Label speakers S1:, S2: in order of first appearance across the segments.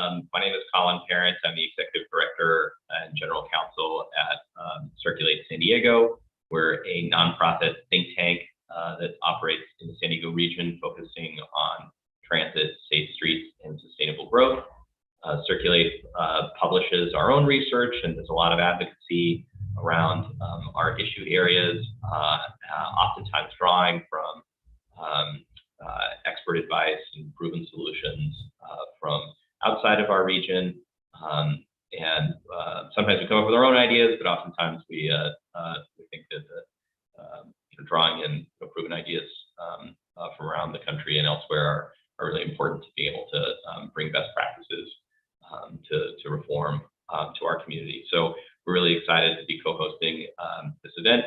S1: My name is Colin Parent. I'm the Executive Director and General Counsel at Circulate San Diego. We're a nonprofit think tank that operates in the San Diego region, focusing on transit, safe streets, and sustainable growth. Circulate publishes our own research and does a lot of advocacy around our issue areas, oftentimes drawing from expert advice and proven solutions from outside of our region. And sometimes we come up with our own ideas, but oftentimes we think that drawing in proven ideas from around the country and elsewhere are really important to be able to bring best practices to reform to our community. So we're really excited to be co-hosting this event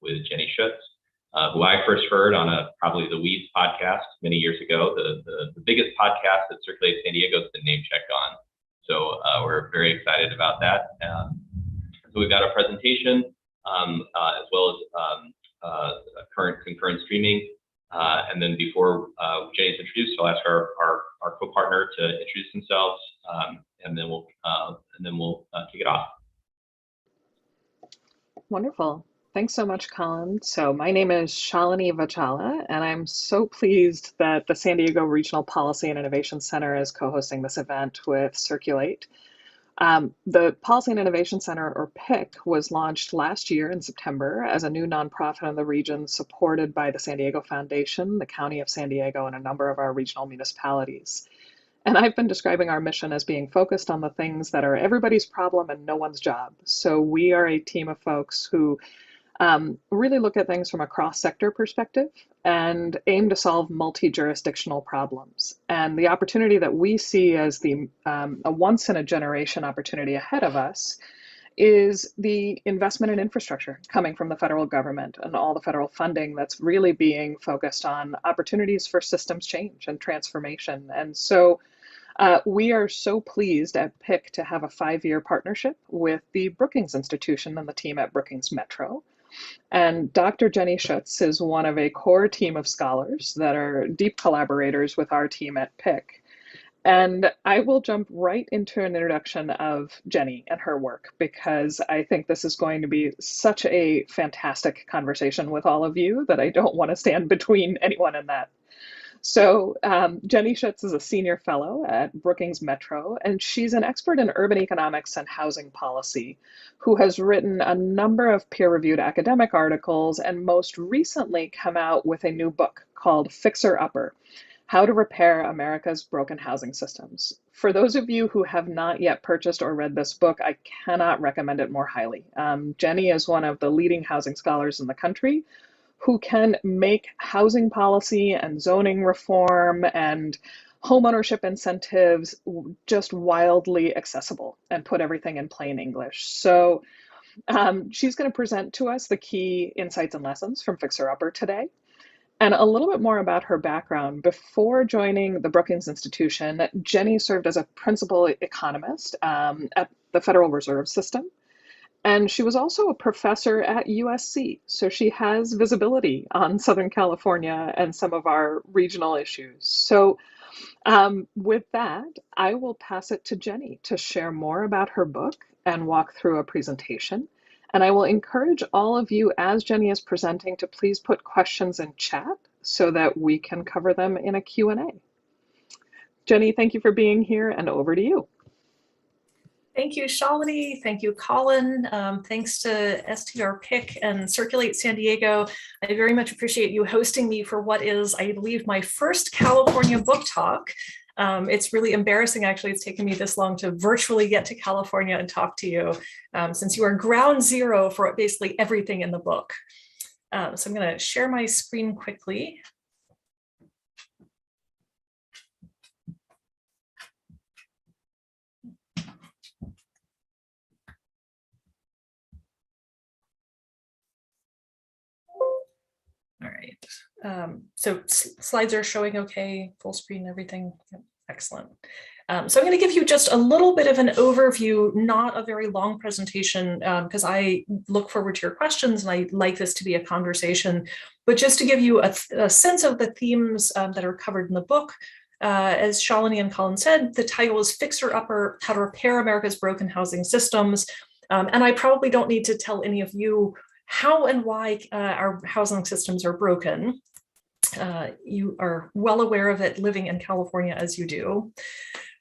S1: with Jenny Schuetz, who I first heard on probably the Weeds podcast many years ago. The biggest podcast that Circulate San Diego has been name checked on. So we're very excited about that. So we've got a presentation as well as concurrent streaming. And then before Jenny's introduced, I'll ask our co-partner to introduce themselves, and then we'll kick it off.
S2: Wonderful. Thanks so much, Colin. So my name is Shalini Vachala, and I'm so pleased that the San Diego Regional Policy and Innovation Center is co-hosting this event with Circulate. The Policy and Innovation Center, or PIC, was launched last year in September as a new nonprofit in the region supported by the San Diego Foundation, the County of San Diego, and a number of our regional municipalities. And I've been describing our mission as being focused on the things that are everybody's problem and no one's job. So we are a team of folks who really look at things from a cross-sector perspective and aim to solve multi-jurisdictional problems. And the opportunity that we see as a once-in-a-generation opportunity ahead of us is the investment in infrastructure coming from the federal government and all the federal funding that's really being focused on opportunities for systems change and transformation. And so we are so pleased at PIC to have a 5-year partnership with the Brookings Institution and the team at Brookings Metro. And Dr. Jenny Schuetz is one of a core team of scholars that are deep collaborators with our team at PIC. And I will jump right into an introduction of Jenny and her work, because I think this is going to be such a fantastic conversation with all of you that I don't want to stand between anyone and that. So Jenny Schuetz is a senior fellow at Brookings Metro, and she's an expert in urban economics and housing policy who has written a number of peer-reviewed academic articles and most recently come out with a new book called Fixer Upper: How to Repair America's Broken Housing Systems. For those of you who have not yet purchased or read this book, I cannot recommend it more highly. Jenny is one of the leading housing scholars in the country who can make housing policy and zoning reform and homeownership incentives just wildly accessible and put everything in plain English. So she's going to present to us the key insights and lessons from Fixer Upper today. And a little bit more about her background. Before joining the Brookings Institution, Jenny served as a principal economist at the Federal Reserve System. And she was also a professor at USC, so she has visibility on Southern California and some of our regional issues. So with that, I will pass it to Jenny to share more about her book and walk through a presentation. And I will encourage all of you, as Jenny is presenting, to please put questions in chat so that we can cover them in a Q&A. Jenny, thank you for being here, and over to you.
S3: Thank you, Shalini. Thank you, Colin. Thanks to STR PIC and Circulate San Diego. I very much appreciate you hosting me for what is, I believe, my first California book talk. It's really embarrassing, actually, it's taken me this long to virtually get to California and talk to you, since you are ground zero for basically everything in the book. So I'm going to share my screen quickly. All right, so slides are showing okay, full screen, everything, yep. Excellent. So I'm going to give you just a little bit of an overview, not a very long presentation, because I look forward to your questions and I like this to be a conversation, but just to give you a sense of the themes that are covered in the book, As Shalini and Colin said, the title is Fixer Upper, How to Repair America's Broken Housing Systems. And I probably don't need to tell any of you how and why our housing systems are broken. You are well aware of it living in California as you do.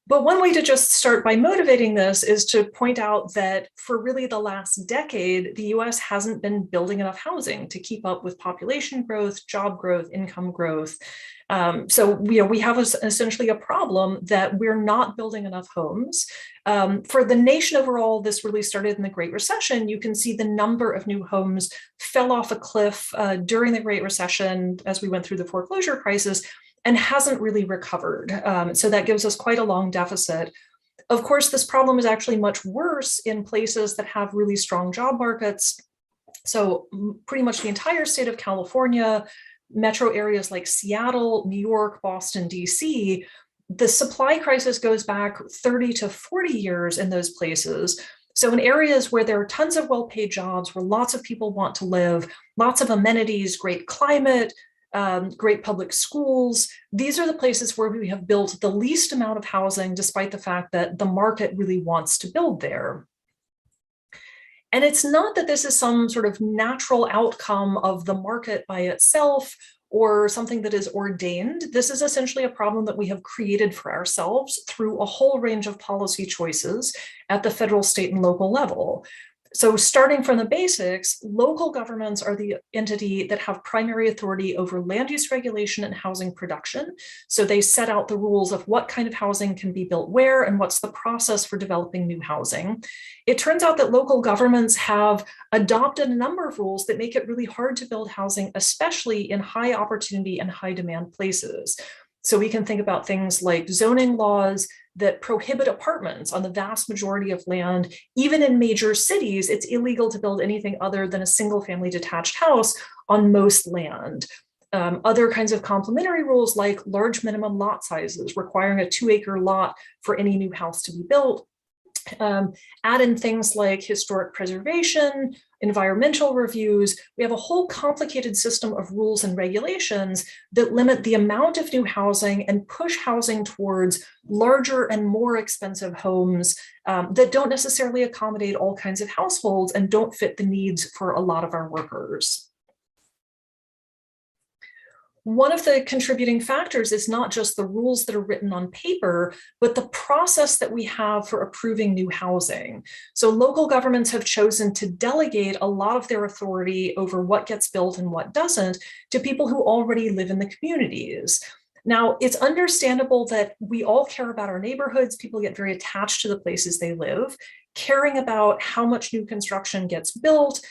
S3: But one way to just start by motivating this is to point out that for really the last decade, the US hasn't been building enough housing to keep up with population growth, job growth, income growth. So we have essentially a problem that we're not building enough homes. For the nation overall, this really started in the Great Recession. You can see the number of new homes fell off a cliff during the Great Recession as we went through the foreclosure crisis, and hasn't really recovered. So that gives us quite a long deficit. Of course, this problem is actually much worse in places that have really strong job markets. So pretty much the entire state of California, metro areas like Seattle, New York, Boston, DC, the supply crisis goes back 30 to 40 years in those places. So in areas where there are tons of well-paid jobs, where lots of people want to live, lots of amenities, great climate, great public schools. These are the places where we have built the least amount of housing, despite the fact that the market really wants to build there. And it's not that this is some sort of natural outcome of the market by itself or something that is ordained. This is essentially a problem that we have created for ourselves through a whole range of policy choices at the federal, state, and local level. So starting from the basics, local governments are the entity that have primary authority over land use regulation and housing production. So they set out the rules of what kind of housing can be built where and what's the process for developing new housing. It turns out that local governments have adopted a number of rules that make it really hard to build housing, especially in high opportunity and high demand places. So we can think about things like zoning laws that prohibit apartments on the vast majority of land. Even in major cities, it's illegal to build anything other than a single family detached house on most land. Other kinds of complementary rules like large minimum lot sizes, requiring a 2-acre lot for any new house to be built. Add in things like historic preservation, environmental reviews. We have a whole complicated system of rules and regulations that limit the amount of new housing and push housing towards larger and more expensive homes that don't necessarily accommodate all kinds of households and don't fit the needs for a lot of our workers. One of the contributing factors is not just the rules that are written on paper, but the process that we have for approving new housing. So local governments have chosen to delegate a lot of their authority over what gets built and what doesn't to people who already live in the communities. Now, it's understandable that we all care about our neighborhoods. People get very attached to the places they live, caring about how much new construction gets built,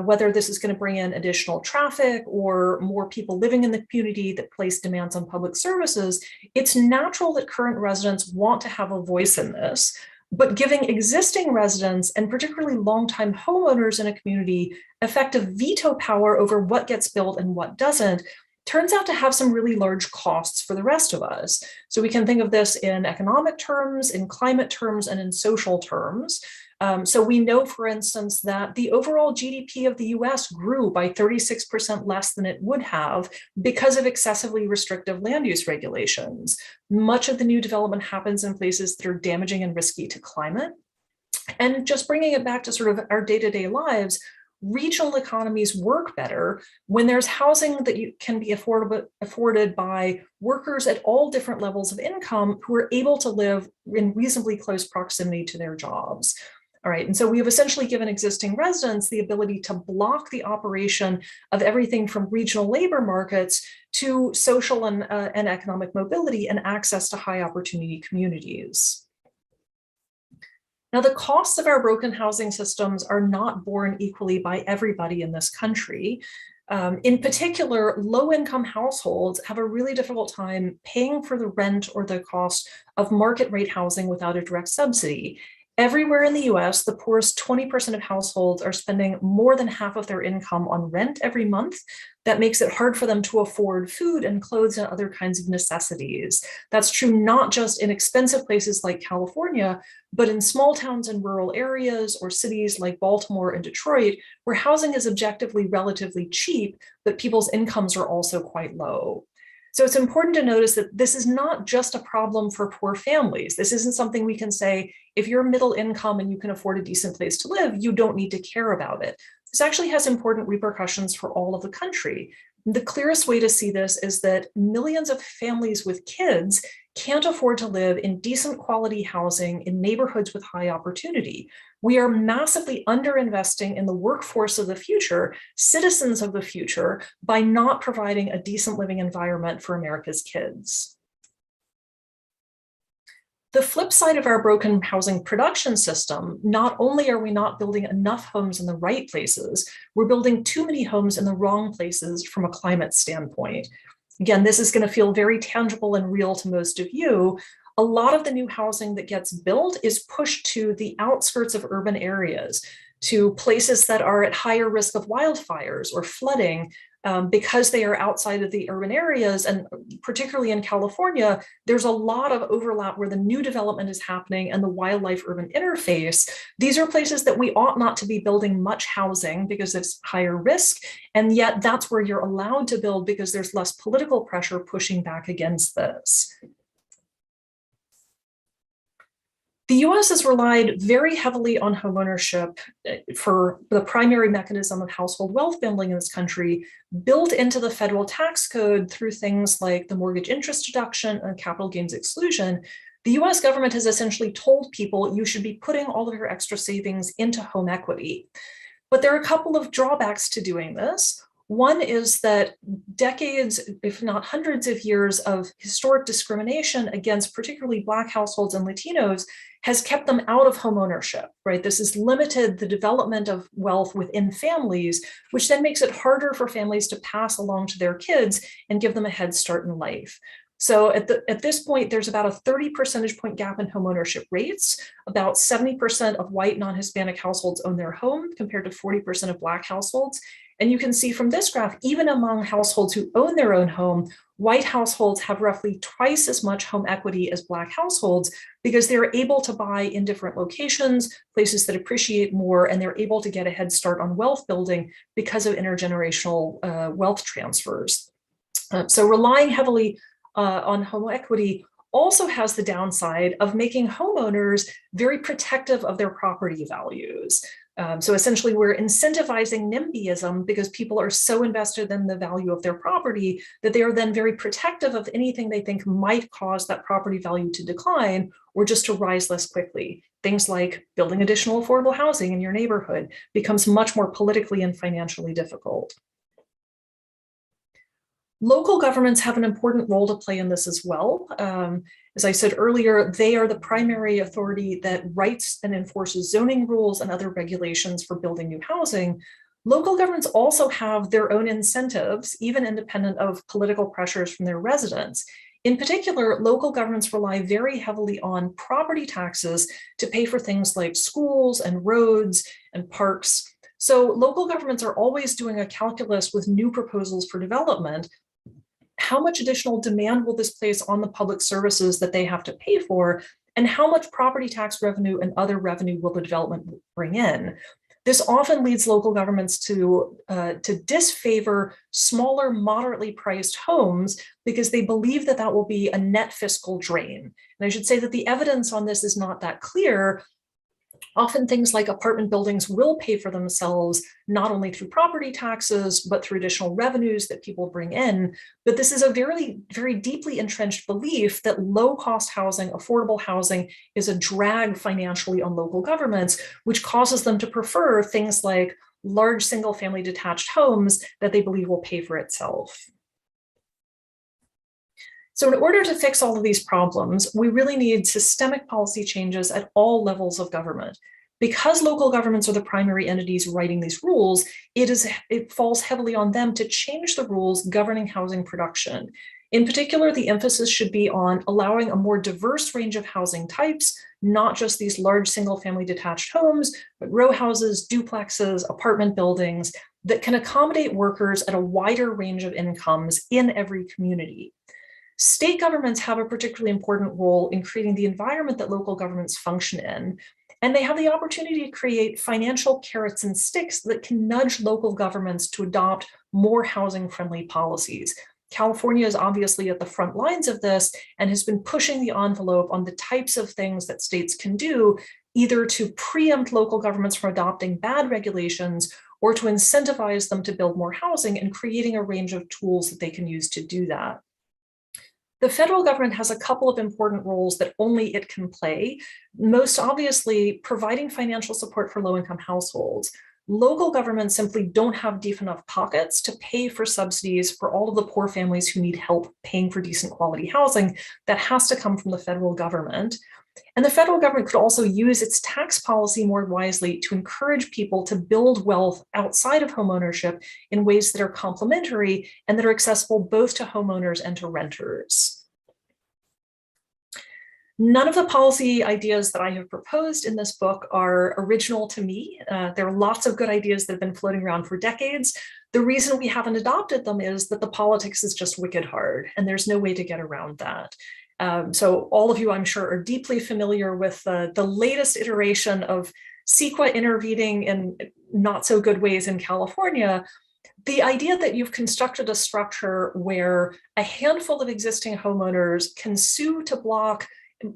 S3: whether this is going to bring in additional traffic or more people living in the community that place demands on public services. It's natural that current residents want to have a voice in this, but giving existing residents and particularly longtime homeowners in a community effective veto power over what gets built and what doesn't turns out to have some really large costs for the rest of us. So we can think of this in economic terms, in climate terms, and in social terms. So we know, for instance, that the overall GDP of the US grew by 36% less than it would have because of excessively restrictive land use regulations. Much of the new development happens in places that are damaging and risky to climate. And just bringing it back to sort of our day-to-day lives, regional economies work better when there's housing that can be afforded by workers at all different levels of income who are able to live in reasonably close proximity to their jobs. All right, and so we have essentially given existing residents the ability to block the operation of everything from regional labor markets to social and economic mobility and access to high opportunity communities. Now, the costs of our broken housing systems are not borne equally by everybody in this country. In particular, low-income households have a really difficult time paying for the rent or the cost of market rate housing without a direct subsidy. Everywhere in the US, the poorest 20% of households are spending more than half of their income on rent every month. That makes it hard for them to afford food and clothes and other kinds of necessities. That's true not just in expensive places like California, but in small towns and rural areas or cities like Baltimore and Detroit, where housing is objectively relatively cheap, but people's incomes are also quite low. So it's important to notice that this is not just a problem for poor families. This isn't something we can say, if you're middle income and you can afford a decent place to live, you don't need to care about it. This actually has important repercussions for all of the country. The clearest way to see this is that millions of families with kids can't afford to live in decent quality housing in neighborhoods with high opportunity. We are massively underinvesting in the workforce of the future, citizens of the future, by not providing a decent living environment for America's kids. The flip side of our broken housing production system, not only are we not building enough homes in the right places, we're building too many homes in the wrong places from a climate standpoint. Again, this is going to feel very tangible and real to most of you. A lot of the new housing that gets built is pushed to the outskirts of urban areas, to places that are at higher risk of wildfires or flooding, because they are outside of the urban areas. And particularly in California, there's a lot of overlap where the new development is happening and the wildlife urban interface. These are places that we ought not to be building much housing because it's higher risk. And yet that's where you're allowed to build because there's less political pressure pushing back against this. The US has relied very heavily on homeownership for the primary mechanism of household wealth building in this country, built into the federal tax code through things like the mortgage interest deduction and capital gains exclusion. The US government has essentially told people you should be putting all of your extra savings into home equity. But there are a couple of drawbacks to doing this. One is that decades, if not hundreds of years of historic discrimination against particularly Black households and Latinos has kept them out of home ownership, right? This has limited the development of wealth within families, which then makes it harder for families to pass along to their kids and give them a head start in life. So at this point, there's about a 30 percentage point gap in home ownership rates. About 70% of white non-Hispanic households own their home compared to 40% of Black households. And you can see from this graph, even among households who own their own home, white households have roughly twice as much home equity as Black households because they're able to buy in different locations, places that appreciate more, and they're able to get a head start on wealth building because of intergenerational wealth transfers. So relying heavily on home equity also has the downside of making homeowners very protective of their property values. So essentially, we're incentivizing NIMBYism because people are so invested in the value of their property that they are then very protective of anything they think might cause that property value to decline or just to rise less quickly. Things like building additional affordable housing in your neighborhood becomes much more politically and financially difficult. Local governments have an important role to play in this as well. As I said earlier, they are the primary authority that writes and enforces zoning rules and other regulations for building new housing. Local governments also have their own incentives, even independent of political pressures from their residents. In particular, local governments rely very heavily on property taxes to pay for things like schools and roads and parks. So local governments are always doing a calculus with new proposals for development. How much additional demand will this place on the public services that they have to pay for? And how much property tax revenue and other revenue will the development bring in? This often leads local governments to disfavor smaller, moderately priced homes because they believe that that will be a net fiscal drain. And I should say that the evidence on this is not that clear. Often things like apartment buildings will pay for themselves, not only through property taxes, but through additional revenues that people bring in. But this is a very, very deeply entrenched belief that low-cost housing, affordable housing, is a drag financially on local governments, which causes them to prefer things like large single-family detached homes that they believe will pay for itself. So in order to fix all of these problems, we really need systemic policy changes at all levels of government. Because local governments are the primary entities writing these rules, it falls heavily on them to change the rules governing housing production. In particular, the emphasis should be on allowing a more diverse range of housing types, not just these large single-family detached homes, but row houses, duplexes, apartment buildings that can accommodate workers at a wider range of incomes in every community. State governments have a particularly important role in creating the environment that local governments function in, and they have the opportunity to create financial carrots and sticks that can nudge local governments to adopt more housing-friendly policies. California is obviously at the front lines of this and has been pushing the envelope on the types of things that states can do, either to preempt local governments from adopting bad regulations or to incentivize them to build more housing, and creating a range of tools that they can use to do that. The federal government has a couple of important roles that only it can play, most obviously providing financial support for low-income households. Local governments simply don't have deep enough pockets to pay for subsidies for all of the poor families who need help paying for decent quality housing. That has to come from the federal government. And the federal government could also use its tax policy more wisely to encourage people to build wealth outside of homeownership in ways that are complementary and that are accessible both to homeowners and to renters. None of the policy ideas that I have proposed in this book are original to me. There are lots of good ideas that have been floating around for decades. The reason we haven't adopted them is that the politics is just wicked hard, and there's no way to get around that. So all of you, I'm sure, are deeply familiar with the latest iteration of CEQA intervening in not so good ways in California. The idea that you've constructed a structure where a handful of existing homeowners can sue to block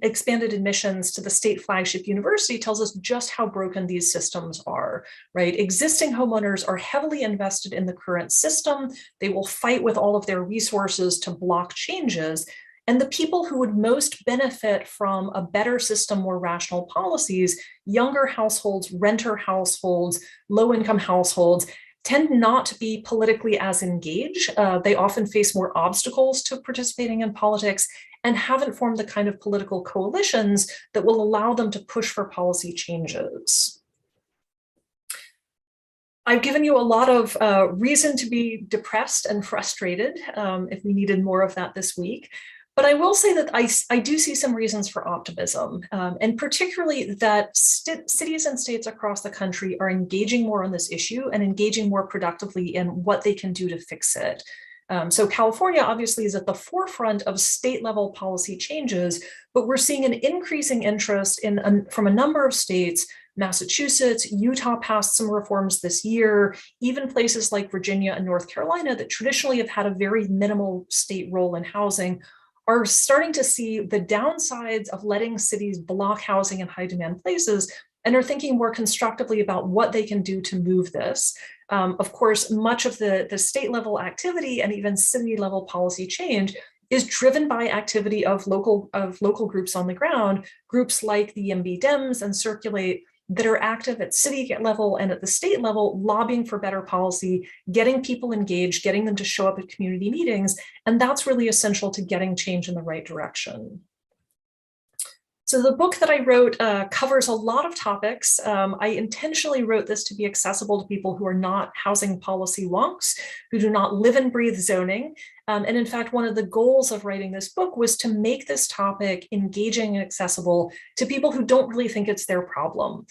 S3: expanded admissions to the state flagship university tells us just how broken these systems are, right? Existing homeowners are heavily invested in the current system. They will fight with all of their resources to block changes. And the people who would most benefit from a better system, more rational policies, younger households, renter households, low-income households, tend not to be politically as engaged. They often face more obstacles to participating in politics and haven't formed the kind of political coalitions that will allow them to push for policy changes. I've given you a lot of reason to be depressed and frustrated if we needed more of that this week. But I will say that I do see some reasons for optimism, and particularly that cities and states across the country are engaging more on this issue and engaging more productively in what they can do to fix it. So California obviously is at the forefront of state level policy changes, but we're seeing an increasing interest from a number of states. Massachusetts, Utah passed some reforms this year, even places like Virginia and North Carolina that traditionally have had a very minimal state role in housing are starting to see the downsides of letting cities block housing in high demand places and are thinking more constructively about what they can do to move this. Of course, much of the state level activity and even city level policy change is driven by activity of local groups on the ground, groups like the MB Dems and Circulate that are active at city level and at the state level, lobbying for better policy, getting people engaged, getting them to show up at community meetings. And that's really essential to getting change in the right direction. So the book that I wrote covers a lot of topics. I intentionally wrote this to be accessible to people who are not housing policy wonks, who do not live and breathe zoning. And in fact, one of the goals of writing this book was to make this topic engaging and accessible to people who don't really think it's their problem.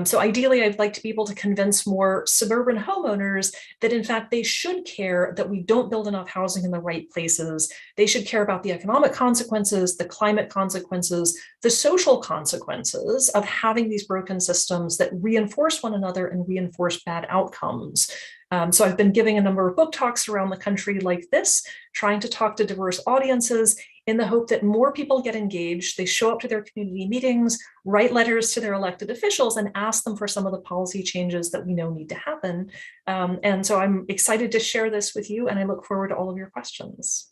S3: So ideally, I'd like to be able to convince more suburban homeowners that in fact, they should care that we don't build enough housing in the right places. They should care about the economic consequences, the climate consequences, the social consequences of having these broken systems that reinforce one another and reinforce bad outcomes. So I've been giving a number of book talks around the country like this, trying to talk to diverse audiences in the hope that more people get engaged, they show up to their community meetings, write letters to their elected officials and ask them for some of the policy changes that we know need to happen. And so I'm excited to share this with you and I look forward to all of your questions.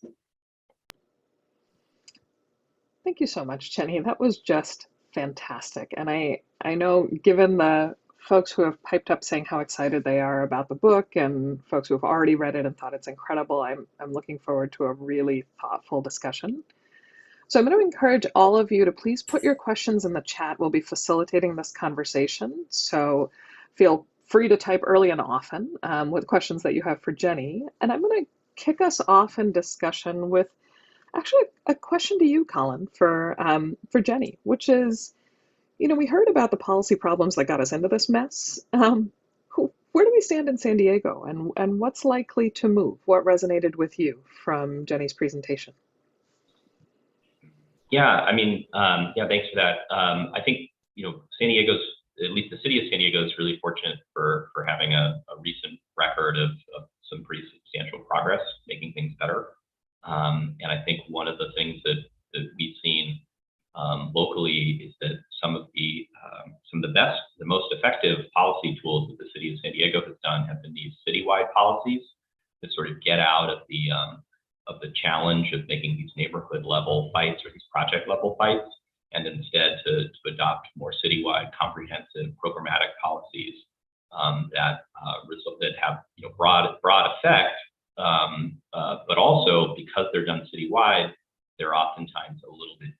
S2: Thank you so much, Jenny. That was just fantastic. And I know given the folks who have piped up saying how excited they are about the book and folks who have already read it and thought it's incredible, I'm looking forward to a really thoughtful discussion. So I'm going to encourage all of you to please put your questions in the chat. We'll be facilitating this conversation. So feel free to type early and often with questions that you have for Jenny. And I'm going to kick us off in discussion with actually a question to you, Colin, for Jenny, which is, you know, we heard about the policy problems that got us into this mess. Where do we stand in San Diego and what's likely to move? What resonated with you from Jenny's presentation?
S1: Yeah, I mean, yeah, thanks for that. I think, you know, San Diego's, at least the city of San Diego is really fortunate for having a recent record of some pretty substantial progress, making things better. And I think one of the things that we've seen locally is that some of the best, the most effective policy tools that the city of San Diego has done have been these citywide policies that sort of get out of the challenge of making these neighborhood level fights or these project level fights, and instead to adopt more citywide, comprehensive, programmatic policies that have broad effect, but also because they're done citywide, they're oftentimes a little bit,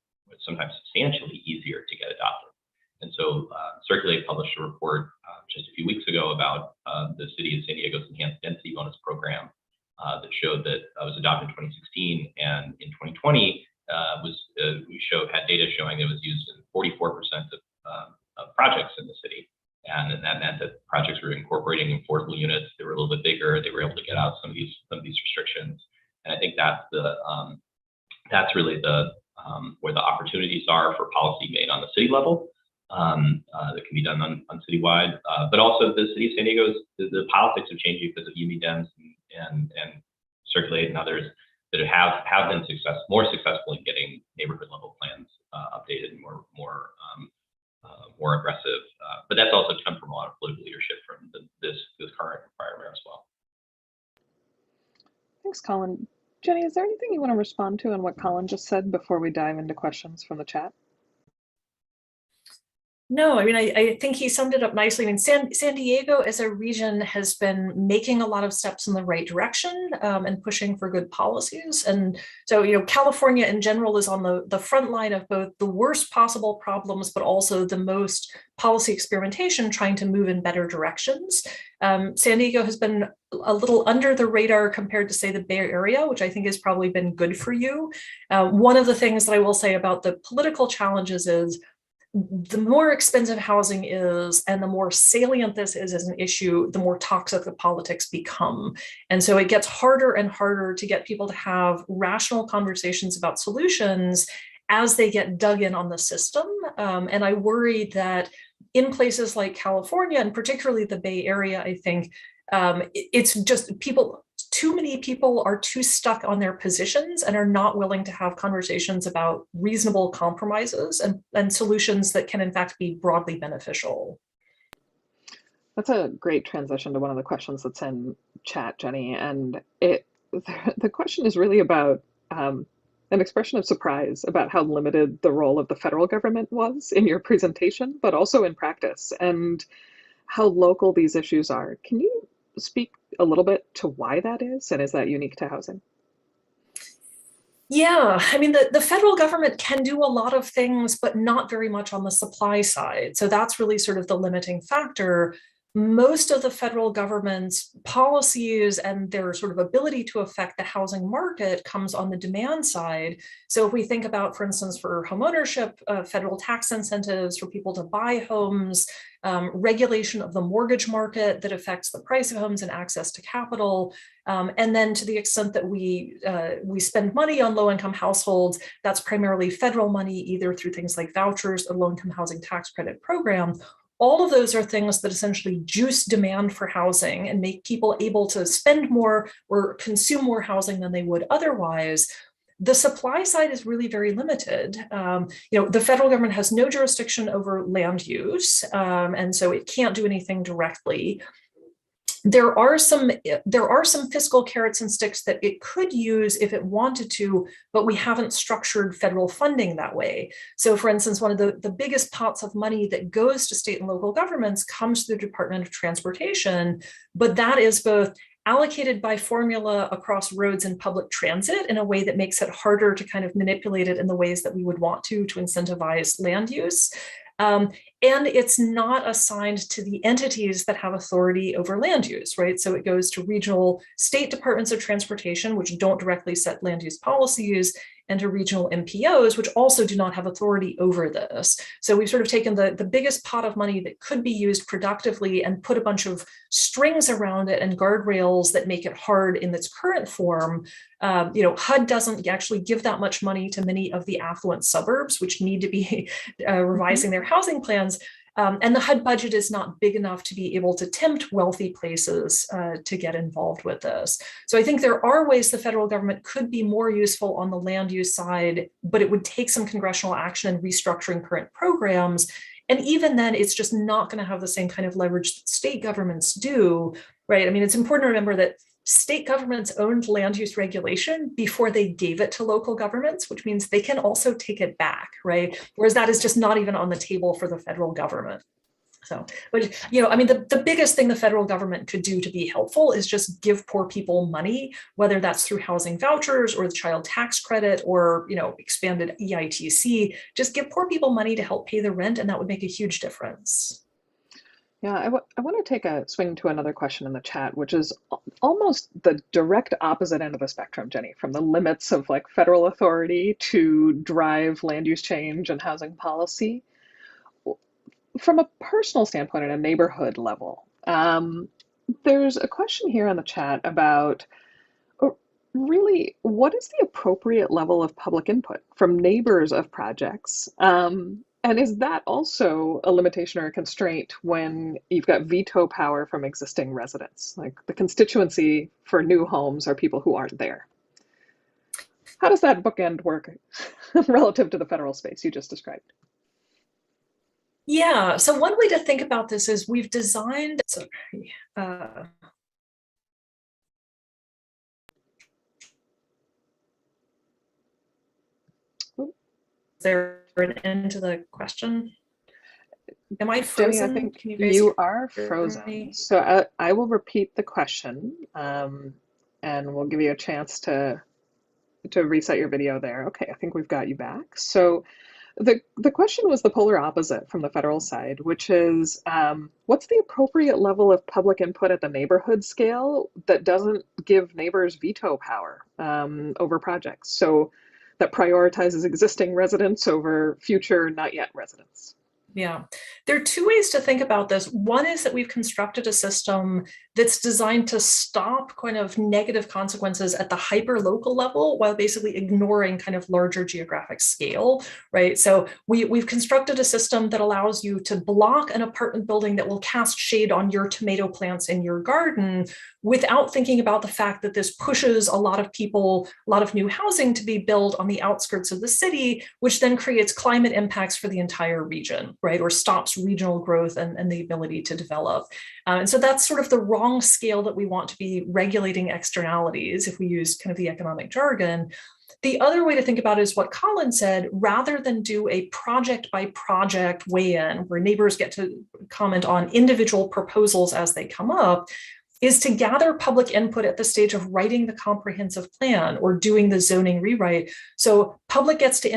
S1: sometimes substantially easier to get adopted. And so Circulate published a report just a few weeks ago about the city of San Diego's enhanced density bonus program that showed that it was adopted in 2016, and in 2020 had data showing it was used in 44% of projects in the city. And that meant that projects were incorporating affordable units. They were a little bit bigger. They were able to get out some of these restrictions. And I think that's really where the opportunities are for policy made on the city level that can be done on citywide. But also the city of San Diego's the politics are changing because of Dems and Circulate and others that have been more successful in getting neighborhood level plans updated and more aggressive. But that's also come from a lot of political leadership from this current and prior mayor as well.
S2: Thanks, Colin. Jenny, is there anything you want to respond to on what Colin just said before we dive into questions from the chat?
S3: No, I mean, I think he summed it up nicely. I mean, San Diego as a region has been making a lot of steps in the right direction and pushing for good policies. And so, California in general is on the front line of both the worst possible problems, but also the most policy experimentation trying to move in better directions. San Diego has been a little under the radar compared to, say, the Bay Area, which I think has probably been good for you. One of the things that I will say about the political challenges is the more expensive housing is and the more salient this is as an issue, the more toxic the politics become. And so it gets harder and harder to get people to have rational conversations about solutions as they get dug in on the system. And I worry that in places like California, and particularly the Bay Area, I think it's just too many people are too stuck on their positions and are not willing to have conversations about reasonable compromises and solutions that can in fact be broadly beneficial.
S2: That's a great transition to one of the questions that's in chat, Jenny. And the question is really about an expression of surprise about how limited the role of the federal government was in your presentation, but also in practice, and how local these issues are. Can you speak a little bit to why that is, and is that unique to housing?
S3: Yeah, I mean, the federal government can do a lot of things, but not very much on the supply side. So that's really sort of the limiting factor. Most of the federal government's policies and their sort of ability to affect the housing market comes on the demand side. So if we think about, for instance, for homeownership, federal tax incentives for people to buy homes, regulation of the mortgage market that affects the price of homes and access to capital. And then to the extent that we spend money on low-income households, that's primarily federal money, either through things like vouchers or low-income housing tax credit program. All of those are things that essentially juice demand for housing and make people able to spend more or consume more housing than they would otherwise. The supply side is really very limited. The federal government has no jurisdiction over land use, and so it can't do anything directly. There are some fiscal carrots and sticks that it could use if it wanted to, but we haven't structured federal funding that way. So for instance, one of the biggest pots of money that goes to state and local governments comes through the Department of Transportation, but that is both allocated by formula across roads and public transit in a way that makes it harder to kind of manipulate it in the ways that we would want to incentivize land use. And it's not assigned to the entities that have authority over land use, right? So it goes to regional state departments of transportation, which don't directly set land use policies, and to regional MPOs, which also do not have authority over this. So we've sort of taken the biggest pot of money that could be used productively and put a bunch of strings around it and guardrails that make it hard in its current form. HUD doesn't actually give that much money to many of the affluent suburbs, which need to be revising their housing plans. And the HUD budget is not big enough to be able to tempt wealthy places to get involved with this. So I think there are ways the federal government could be more useful on the land use side, but it would take some congressional action and restructuring current programs. And even then, it's just not going to have the same kind of leverage that state governments do, right? I mean, it's important to remember that state governments owned land use regulation before they gave it to local governments, which means they can also take it back, right? Whereas that is just not even on the table for the federal government. So, but I mean, the biggest thing the federal government could do to be helpful is just give poor people money, whether that's through housing vouchers or the child tax credit or, expanded EITC. Just give poor people money to help pay the rent, and that would make a huge difference.
S2: Yeah, I want to take a swing to another question in the chat, which is almost the direct opposite end of the spectrum, Jenny, from the limits of like federal authority to drive land use change and housing policy. From a personal standpoint at a neighborhood level, there's a question here in the chat about really what is the appropriate level of public input from neighbors of projects? And is that also a limitation or a constraint when you've got veto power from existing residents? Like the constituency for new homes are people who aren't there. How does that bookend work relative to the federal space you just described?
S3: Yeah, so one way to think about this is we've designed, there an end to the question? Am I frozen?
S2: Jenny, I think
S3: Can you guys
S2: you are
S3: hear
S2: frozen.
S3: me?
S2: So I will repeat the question, and we'll give you a chance to reset your video there. Okay, I think we've got you back. So the question was the polar opposite from the federal side, which is what's the appropriate level of public input at the neighborhood scale that doesn't give neighbors veto power over projects? So that prioritizes existing residents over future not yet residents.
S3: Yeah, there are two ways to think about this. One is that we've constructed a system that's designed to stop kind of negative consequences at the hyper local level while basically ignoring kind of larger geographic scale, right? So we've constructed a system that allows you to block an apartment building that will cast shade on your tomato plants in your garden without thinking about the fact that this pushes a lot of people, a lot of new housing to be built on the outskirts of the city, which then creates climate impacts for the entire region, right? Or stops regional growth and the ability to develop. And so that's sort of the wrong scale that we want to be regulating externalities if we use kind of the economic jargon. The other way to think about it is what Colin said, rather than do a project by project weigh-in where neighbors get to comment on individual proposals as they come up, is to gather public input at the stage of writing the comprehensive plan or doing the zoning rewrite. So public gets to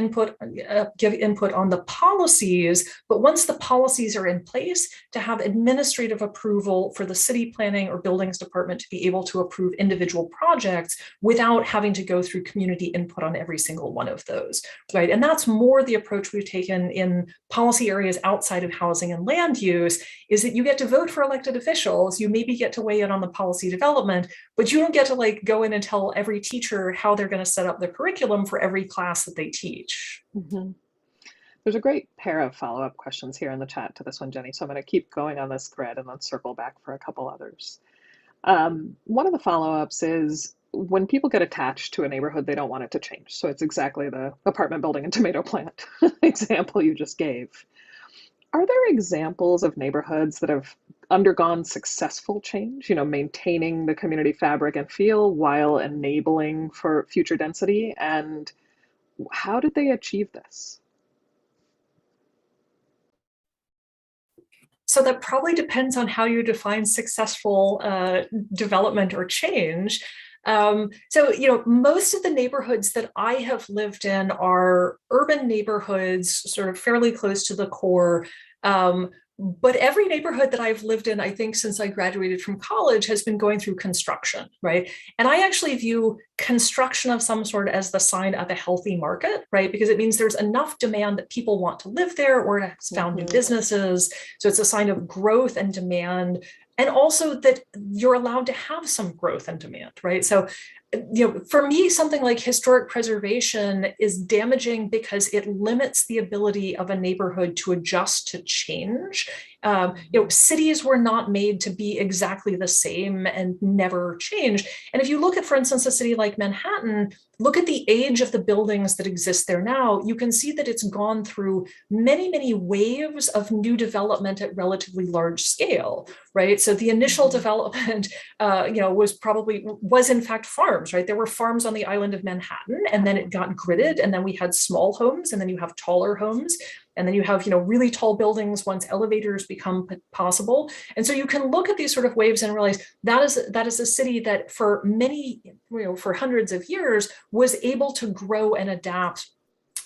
S3: give input on the policies, but once the policies are in place, to have administrative approval for the city planning or buildings department to be able to approve individual projects without having to go through community input on every single one of those, right? And that's more the approach we've taken in policy areas outside of housing and land use, is that you get to vote for elected officials, you maybe get to weigh in on the policy development, but you don't get to like go in and tell every teacher how they're going to set up their curriculum for every class that they teach.
S2: Mm-hmm. There's a great pair of follow-up questions here in the chat to this one, Jenny. So I'm going to keep going on this thread and then circle back for a couple others. One of the follow-ups is when people get attached to a neighborhood, they don't want it to change. So it's exactly the apartment building and tomato plant example you just gave. Are there examples of neighborhoods that have undergone successful change, maintaining the community fabric and feel while enabling for future density? And how did they achieve this?
S3: So that probably depends on how you define successful development or change. So, most of the neighborhoods that I have lived in are urban neighborhoods, sort of fairly close to the core. But every neighborhood that I've lived in, I think since I graduated from college, has been going through construction, right? And I actually view construction of some sort as the sign of a healthy market, right? Because it means there's enough demand that people want to live there or it has found new businesses. So it's a sign of growth and demand. and also that you're allowed to have some growth and demand, right? So, for me, something like historic preservation is damaging because it limits the ability of a neighborhood to adjust to change. Cities were not made to be exactly the same and never change. And if you look at, for instance, a city like Manhattan, look at the age of the buildings that exist there now, you can see that it's gone through many, many waves of new development at relatively large scale, right? So the initial development, was in fact farms, right? There were farms on the island of Manhattan, and then it got gridded, and then we had small homes, and then you have taller homes, and then you have, really tall buildings once elevators become possible. And so you can look at these sort of waves and realize that is a city that for many, for hundreds of years was able to grow and adapt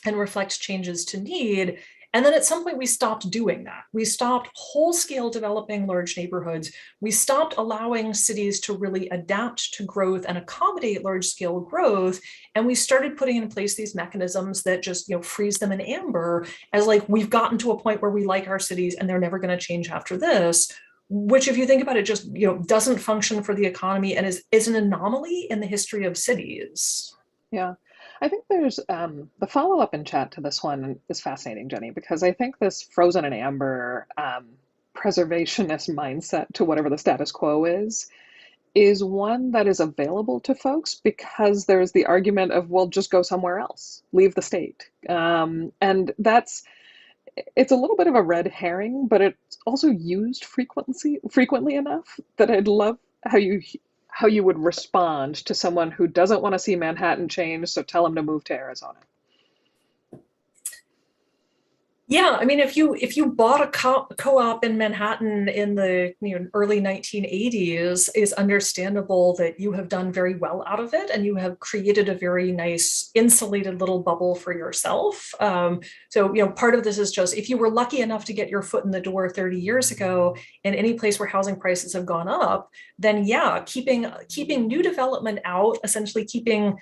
S3: and reflect changes to need. And then at some point we stopped doing that. We stopped whole scale developing large neighborhoods. We stopped allowing cities to really adapt to growth and accommodate large scale growth. And we started putting in place these mechanisms that just, freeze them in amber as like, we've gotten to a point where we like our cities and they're never going to change after this, which if you think about it, just, doesn't function for the economy and is an anomaly in the history of cities.
S2: Yeah. I think there's the follow-up in chat to this one is fascinating, Jenny, because I think this frozen in amber preservationist mindset to whatever the status quo is one that is available to folks because there's the argument of, well, just go somewhere else, leave the state. And it's a little bit of a red herring, but it's also used frequently enough that I'd love how you would respond to someone who doesn't want to see Manhattan change, so tell them to move to Arizona.
S3: Yeah, I mean, if you bought a co-op in Manhattan in the early 1980s, it's understandable that you have done very well out of it, and you have created a very nice insulated little bubble for yourself. So part of this is just if you were lucky enough to get your foot in the door 30 years ago in any place where housing prices have gone up, then yeah, keeping new development out, essentially keeping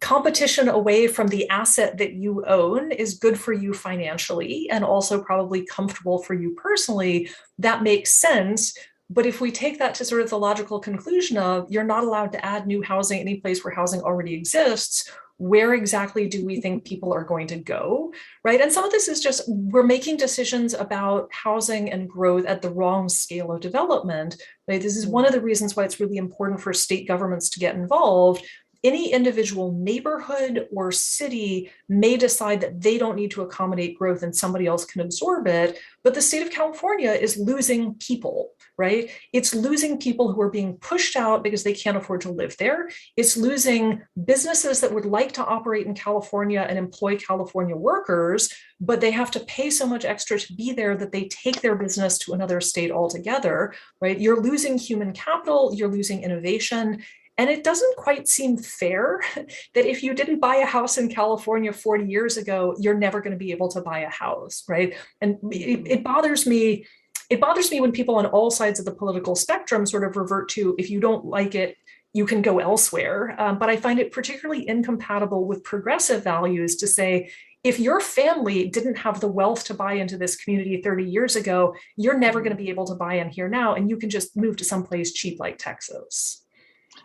S3: competition away from the asset that you own is good for you financially and also probably comfortable for you personally. That makes sense. But if we take that to sort of the logical conclusion of you're not allowed to add new housing any place where housing already exists, where exactly do we think people are going to go, right? And some of this is just we're making decisions about housing and growth at the wrong scale of development, right? This is one of the reasons why it's really important for state governments to get involved. Any individual neighborhood or city may decide that they don't need to accommodate growth and somebody else can absorb it, but the state of California is losing people, right? It's losing people who are being pushed out because they can't afford to live there. It's losing businesses that would like to operate in California and employ California workers, but they have to pay so much extra to be there that they take their business to another state altogether, right? You're losing human capital, you're losing innovation. And it doesn't quite seem fair that if you didn't buy a house in California 40 years ago, you're never going to be able to buy a house, right? And it bothers me. It bothers me when people on all sides of the political spectrum sort of revert to, if you don't like it, you can go elsewhere. But I find it particularly incompatible with progressive values to say, if your family didn't have the wealth to buy into this community 30 years ago, you're never going to be able to buy in here now, and you can just move to someplace cheap like Texas.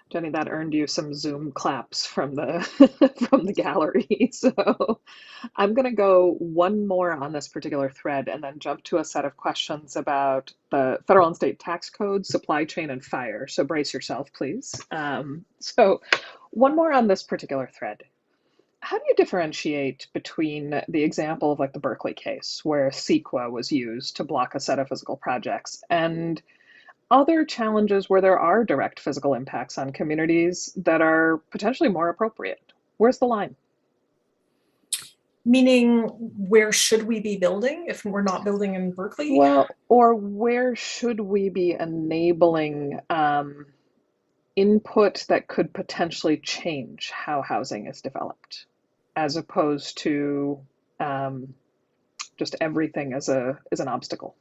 S2: Jenny, that earned you some Zoom claps from the from the gallery. So I'm going to go one more on this particular thread and then jump to a set of questions about the federal and state tax codes, supply chain, and fire. So brace yourself, please. So one more on this particular thread. How do you differentiate between the example of like the Berkeley case where CEQA was used to block a set of physical projects and other challenges where there are direct physical impacts on communities that are potentially more appropriate? Where's the line?
S3: Meaning, where should we be building if we're not building in Berkeley?
S2: Well, or where should we be enabling input that could potentially change how housing is developed, as opposed to just everything as an obstacle?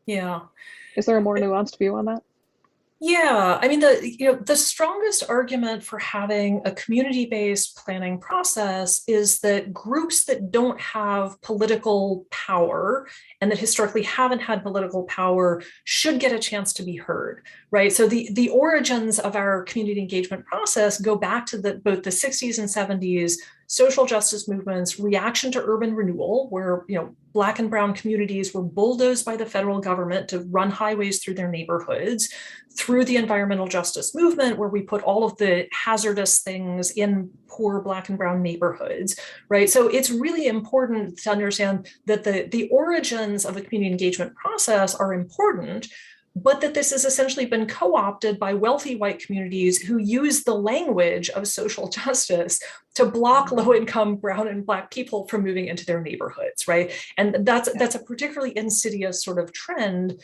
S3: Yeah.
S2: Is there a more nuanced view on that?
S3: Yeah, I mean, the strongest argument for having a community-based planning process is that groups that don't have political power and that historically haven't had political power should get a chance to be heard, right? So the origins of our community engagement process go back to both the 60s and 70s social justice movements, reaction to urban renewal, where Black and brown communities were bulldozed by the federal government to run highways through their neighborhoods, through the environmental justice movement, where we put all of the hazardous things in poor Black and brown neighborhoods, right? So it's really important to understand that the origins of the community engagement process are important, but that this has essentially been co-opted by wealthy white communities who use the language of social justice to block low-income brown and Black people from moving into their neighborhoods, right? And that's a particularly insidious sort of trend.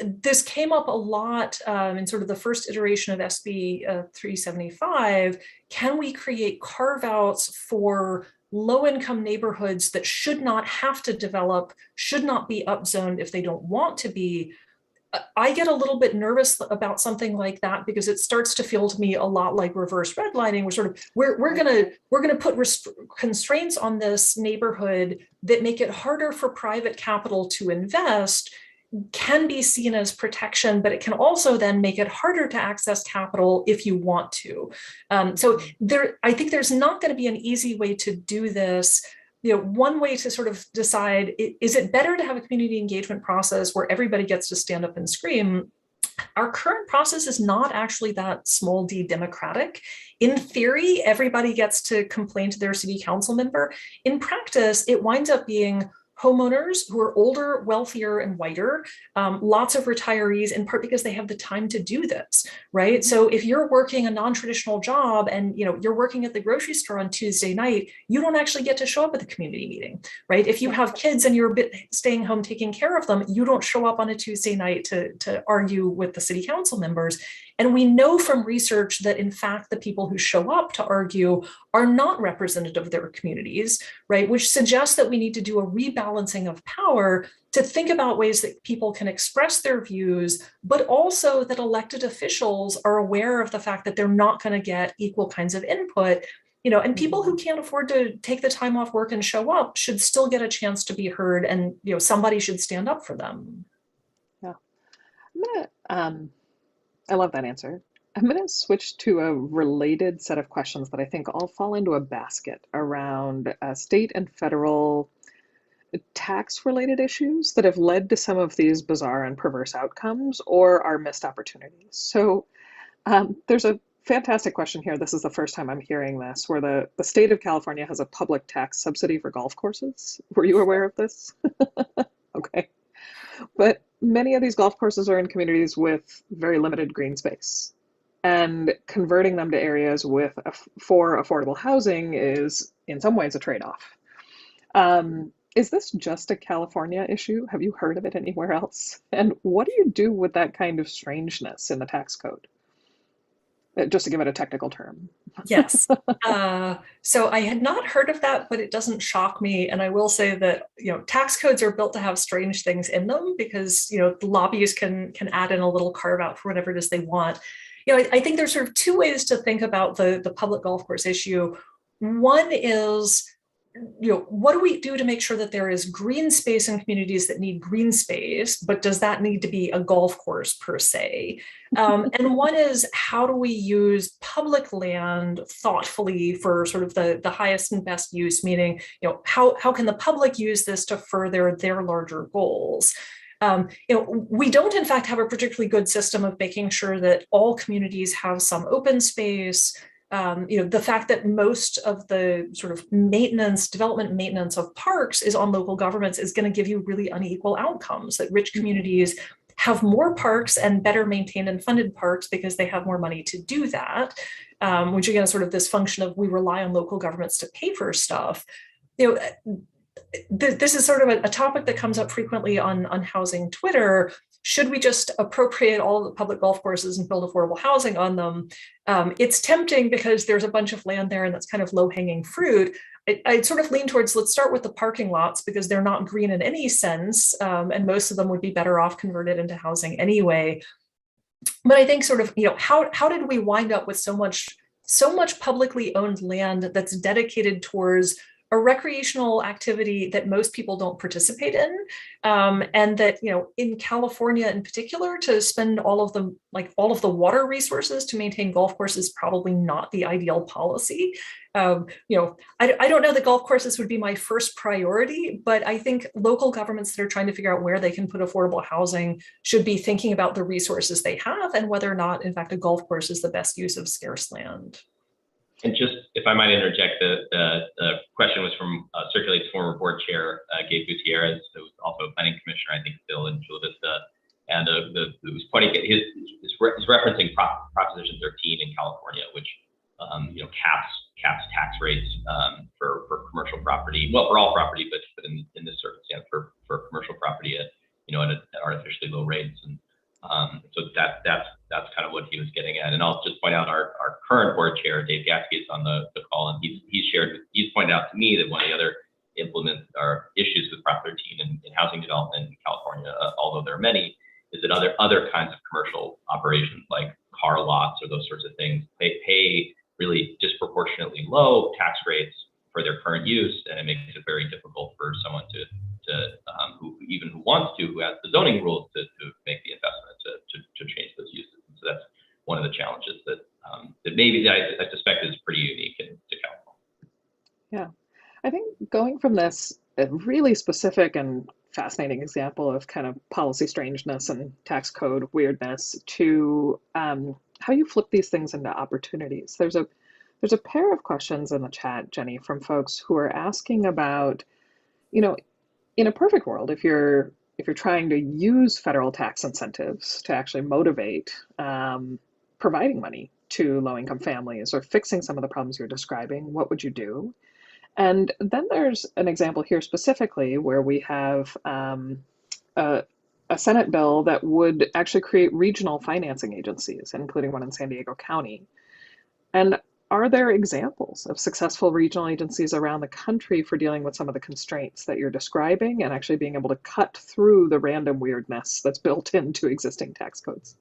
S3: This came up a lot in sort of the first iteration of SB 375. Can we create carve-outs for low-income neighborhoods that should not have to develop, should not be upzoned if they don't want to be? I get a little bit nervous about something like that because it starts to feel to me a lot like reverse redlining. We're gonna put constraints on this neighborhood that make it harder for private capital to invest, can be seen as protection, but it can also then make it harder to access capital if you want to. So I think there's not going to be an easy way to do this. One way to sort of decide, is it better to have a community engagement process where everybody gets to stand up and scream? Our current process is not actually that small d democratic. In theory, everybody gets to complain to their city council member. In practice, it winds up being homeowners who are older, wealthier, and whiter, lots of retirees, in part because they have the time to do this, right? So if you're working a non-traditional job and you're working at the grocery store on Tuesday night, you don't actually get to show up at the community meeting, right? If you have kids and you're staying home taking care of them, you don't show up on a Tuesday night to argue with the city council members. And we know from research that, in fact, the people who show up to argue are not representative of their communities, right? Which suggests that we need to do a rebalancing of power to think about ways that people can express their views, but also that elected officials are aware of the fact that they're not going to get equal kinds of input. And people who can't afford to take the time off work and show up should still get a chance to be heard, and somebody should stand up for them.
S2: Yeah, I love that answer. I'm going to switch to a related set of questions that I think all fall into a basket around state and federal tax-related issues that have led to some of these bizarre and perverse outcomes or are missed opportunities. So there's a fantastic question here. This is the first time I'm hearing this, where the state of California has a public tax subsidy for golf courses. Were you aware of this? Okay. But many of these golf courses are in communities with very limited green space. And converting them to areas for affordable housing is, in some ways, a trade-off. Is this just a California issue? Have you heard of it anywhere else? And what do you do with that kind of strangeness in the tax code? Just to give it a technical term.
S3: Yes. So I had not heard of that, but it doesn't shock me. And I will say that, tax codes are built to have strange things in them because, the lobbyists can add in a little carve out for whatever it is they want. I think there's sort of two ways to think about the public golf course issue. One is, what do we do to make sure that there is green space in communities that need green space, but does that need to be a golf course per se? And one is, how do we use public land thoughtfully for sort of the highest and best use, meaning, how can the public use this to further their larger goals? We don't, in fact, have a particularly good system of making sure that all communities have some open space. The fact that most of the sort of development maintenance of parks is on local governments is going to give you really unequal outcomes, that rich communities have more parks and better maintained and funded parks because they have more money to do that, which again is sort of this function of we rely on local governments to pay for stuff. This is sort of a topic that comes up frequently on housing Twitter. Should we just appropriate all of the public golf courses and build affordable housing on them? It's tempting because there's a bunch of land there and that's kind of low-hanging fruit. I'd sort of lean towards, let's start with the parking lots because they're not green in any sense, and most of them would be better off converted into housing anyway. but I think sort of, how did we wind up with so much publicly owned land that's dedicated towards a recreational activity that most people don't participate in, and that in California in particular, to spend all of the water resources to maintain golf courses is probably not the ideal policy. I don't know that golf courses would be my first priority, but I think local governments that are trying to figure out where they can put affordable housing should be thinking about the resources they have and whether or not, in fact, a golf course is the best use of scarce land.
S1: And just, if I might interject, the question was from Circulate's former board chair, Gabe Gutierrez, who was also a planning commissioner, I think, still in Chula Vista, and who was pointing at his referencing Proposition 13 in California, which caps tax rates for commercial property, well, for all property, but in this circumstance for commercial property at artificially low rates, and so that's kind of what he was getting at. And I'll just point out our current board chair, Dave Gatsky, is on the call, and he's pointed out to me that one of the other issues with Prop 13 in housing development in California, although there are many, is that other kinds of commercial operations like car lots or those sorts of things pay really disproportionately low tax rates for their current use, and it makes it very difficult for someone who has the zoning rules to make the investment to change those uses. And so that's one of the challenges that I suspect is pretty unique to California.
S2: Yeah, I think going from this really specific and fascinating example of kind of policy strangeness and tax code weirdness to how you flip these things into opportunities. There's a pair of questions in the chat, Jenny, from folks who are asking about, in a perfect world, if you're trying to use federal tax incentives to actually motivate providing money to low-income families or fixing some of the problems you're describing, what would you do? And then there's an example here specifically where we have a Senate bill that would actually create regional financing agencies, including one in San Diego County. And are there examples of successful regional agencies around the country for dealing with some of the constraints that you're describing and actually being able to cut through the random weirdness that's built into existing tax codes?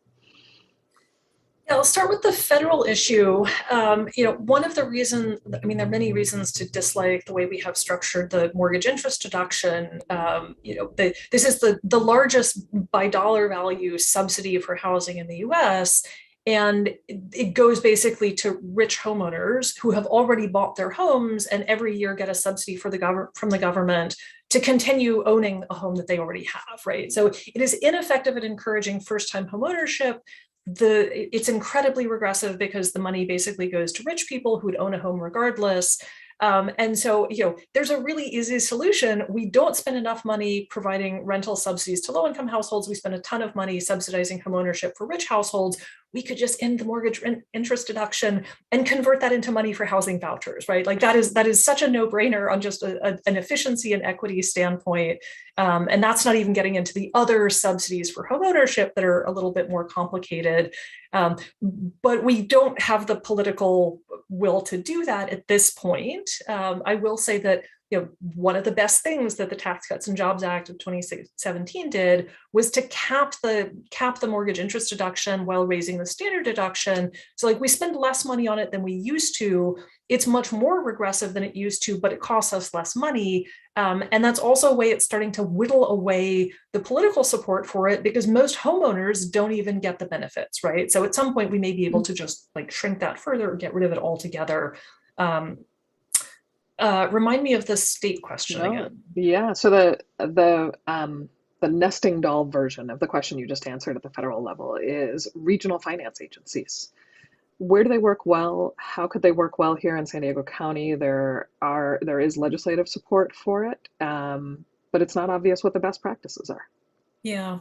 S3: Yeah, I'll start with the federal issue. One of the reasons, there are many reasons to dislike the way we have structured the mortgage interest deduction. This is the largest by dollar value subsidy for housing in the US. And it goes basically to rich homeowners who have already bought their homes and every year get a subsidy from the government to continue owning a home that they already have, right? So it is ineffective at encouraging first-time homeownership. It's incredibly regressive because the money basically goes to rich people who would own a home regardless. And so, there's a really easy solution. We don't spend enough money providing rental subsidies to low-income households. We spend a ton of money subsidizing homeownership for rich households. We could just end the mortgage interest deduction and convert that into money for housing vouchers, right? Like that is such a no-brainer on just an efficiency and equity standpoint. And that's not even getting into the other subsidies for homeownership that are a little bit more complicated. But we don't have the political will to do that at this point. I will say that one of the best things that the Tax Cuts and Jobs Act of 2017 did was to cap the mortgage interest deduction while raising the standard deduction. So we spend less money on it than we used to. It's much more regressive than it used to, but it costs us less money. And that's also a way it's starting to whittle away the political support for it because most homeowners don't even get the benefits, right? So at some point we may be able to just shrink that further or get rid of it altogether. Remind me of the state question again.
S2: Yeah, so the nesting doll version of the question you just answered at the federal level is regional finance agencies. Where do they work well? How could they work well here in San Diego County? There is legislative support for it, but it's not obvious what the best practices are.
S3: Yeah.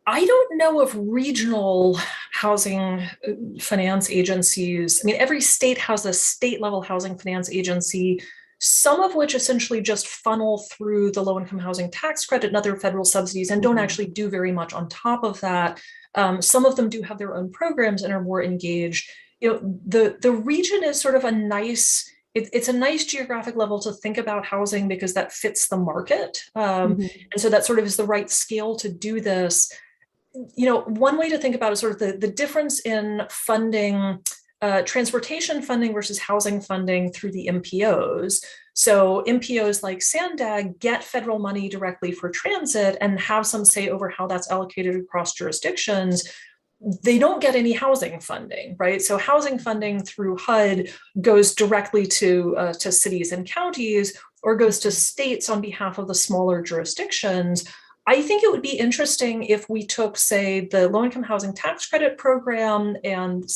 S3: I don't know of regional housing finance agencies. Every state has a state level housing finance agency, some of which essentially just funnel through the low-income housing tax credit and other federal subsidies and don't actually do very much on top of that. Some of them do have their own programs and are more engaged. The region is sort of it's a nice geographic level to think about housing because that fits the market. And so that sort of is the right scale to do this. one way to think about it is sort of the difference in funding, transportation funding versus housing funding through the MPOs. So MPOs like SANDAG get federal money directly for transit and have some say over how that's allocated across jurisdictions. They don't get any housing funding, right? So housing funding through HUD goes directly to cities and counties, or goes to states on behalf of the smaller jurisdictions. I think it would be interesting if we took, say, the low-income housing tax credit program and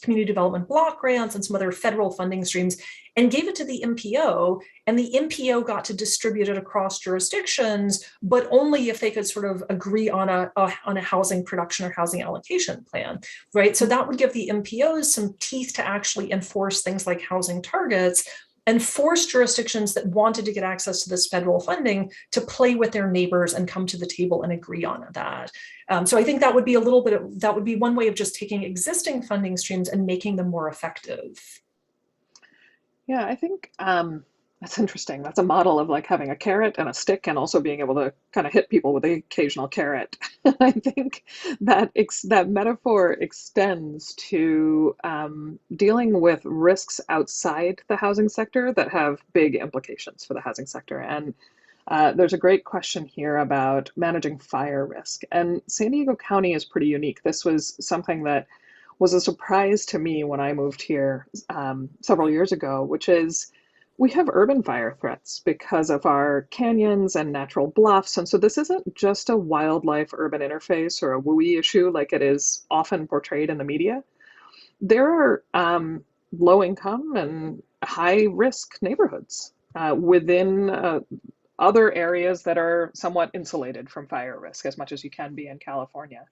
S3: community development block grants and some other federal funding streams and gave it to the MPO, and the MPO got to distribute it across jurisdictions, but only if they could sort of agree on a housing production or housing allocation plan, right? So that would give the MPOs some teeth to actually enforce things like housing targets and force jurisdictions that wanted to get access to this federal funding to play with their neighbors and come to the table and agree on that. So I think that would be that would be one way of just taking existing funding streams and making them more effective.
S2: Yeah, I think that's interesting. That's a model of like having a carrot and a stick and also being able to kind of hit people with the occasional carrot. I think that that metaphor extends to dealing with risks outside the housing sector that have big implications for the housing sector. And there's a great question here about managing fire risk. And San Diego County is pretty unique. This was something that was a surprise to me when I moved here several years ago, which is we have urban fire threats because of our canyons and natural bluffs. And so this isn't just a wildlife urban interface or a WUI issue like it is often portrayed in the media. There are low income and high risk neighborhoods within other areas that are somewhat insulated from fire risk as much as you can be in California.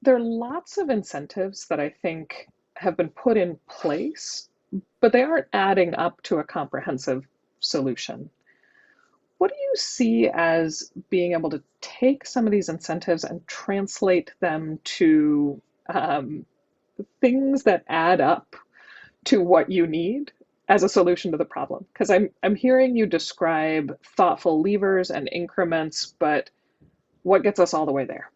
S2: There are lots of incentives that I think have been put in place, but they aren't adding up to a comprehensive solution. What do you see as being able to take some of these incentives and translate them to things that add up to what you need as a solution to the problem? Because I'm hearing you describe thoughtful levers and increments, but what gets us all the way there?